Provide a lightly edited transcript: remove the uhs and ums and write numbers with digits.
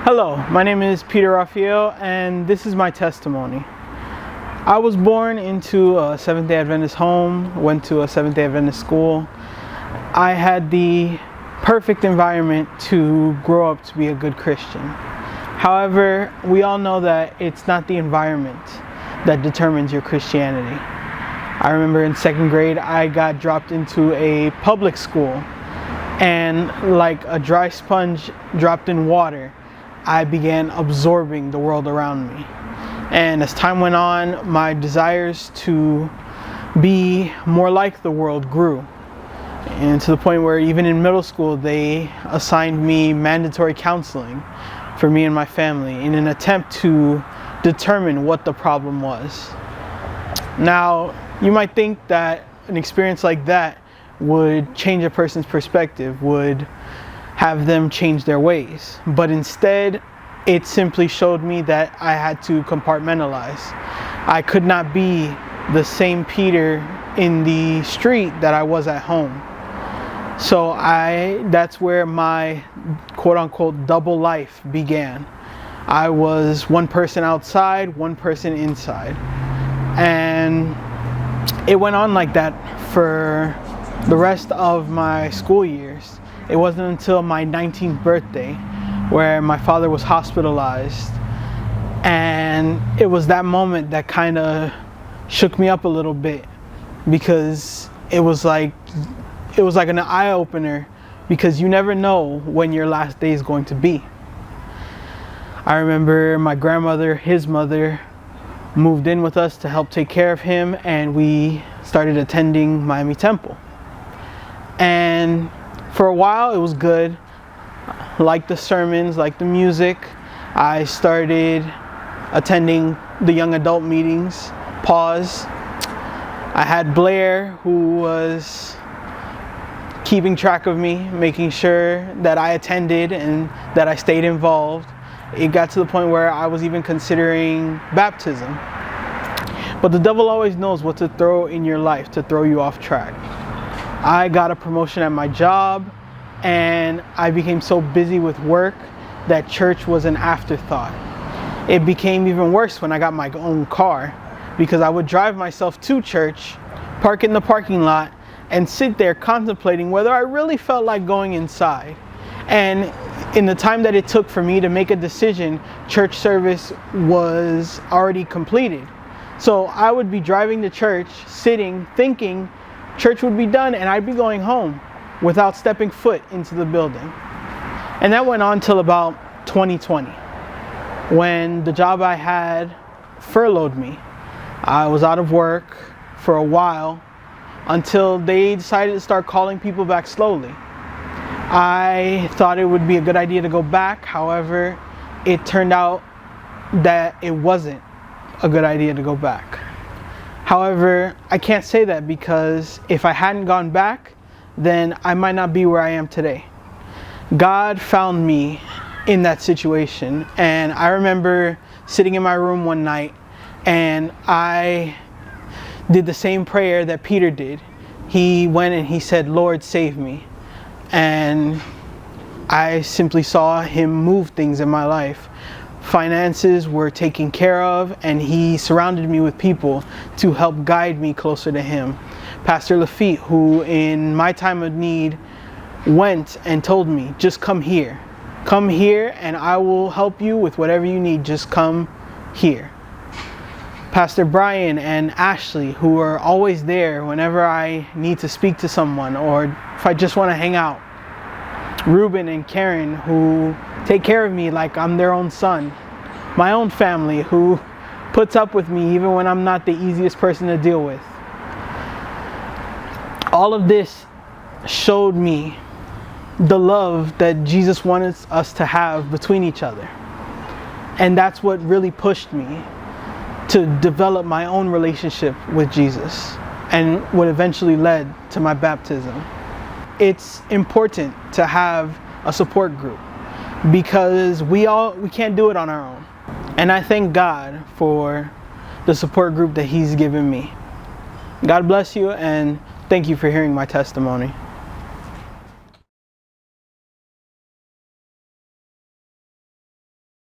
Hello, my name is Peter Raphael, and this is my testimony. I was born into a Seventh-day Adventist home, went to a Seventh-day Adventist school. I had the perfect environment to grow up to be a good Christian. However, we all know that it's not the environment that determines your Christianity. I remember in second grade, I got dropped into a public school, and like a dry sponge dropped in water, I began absorbing the world around me. And as time went on, my desires to be more like the world grew. And to the point where even in middle school, they assigned me mandatory counseling for me and my family in an attempt to determine what the problem was. Now, you might think that an experience like that would change a person's perspective, would have them change their ways. But instead, it simply showed me that I had to compartmentalize. I could not be the same Peter in the street that I was at home. So that's where my quote-unquote double life began. I was one person outside, one person inside. And it went on like that for the rest of my school years. It wasn't until my 19th birthday where my father was hospitalized, and it was that moment that kind of shook me up a little bit, because it was like an eye-opener, because you never know when your last day is going to be. I remember my grandmother, his mother, moved in with us to help take care of him, and we started attending Miami Temple. And for a while it was good. Like the sermons, like the music. I started attending the young adult meetings. Pause. I had Blair, who was keeping track of me, making sure that I attended and that I stayed involved. It got to the point where I was even considering baptism. But the devil always knows what to throw in your life to throw you off track. I got a promotion at my job, and I became so busy with work that church was an afterthought. It became even worse when I got my own car, because I would drive myself to church, park in the parking lot, and sit there contemplating whether I really felt like going inside. And in the time that it took for me to make a decision, church service was already completed. So I would be driving to church, sitting, thinking church would be done, and I'd be going home without stepping foot into the building. And that went on till about 2020, when the job I had furloughed me. I was out of work for a while until they decided to start calling people back slowly. I thought it would be a good idea to go back. However, it turned out that it wasn't a good idea to go back. However, I can't say that, because if I hadn't gone back, then I might not be where I am today. God found me in that situation, and I remember sitting in my room one night, and I did the same prayer that Peter did. He went and he said, "Lord, save me." And I simply saw him move things in my life. Finances were taken care of, and he surrounded me with people to help guide me closer to him. Pastor Lafitte, who in my time of need went and told me, "Just come here. Come here and I will help you with whatever you need. Just come here." Pastor Brian and Ashley, who are always there whenever I need to speak to someone or if I just want to hang out. Ruben and Karen, who take care of me like I'm their own son. My own family, who puts up with me even when I'm not the easiest person to deal with. All of this showed me the love that Jesus wanted us to have between each other. And that's what really pushed me to develop my own relationship with Jesus, and what eventually led to my baptism. It's important to have a support group, because we can't do it on our own. And I thank God for the support group that He's given me. God bless you, and thank you for hearing my testimony.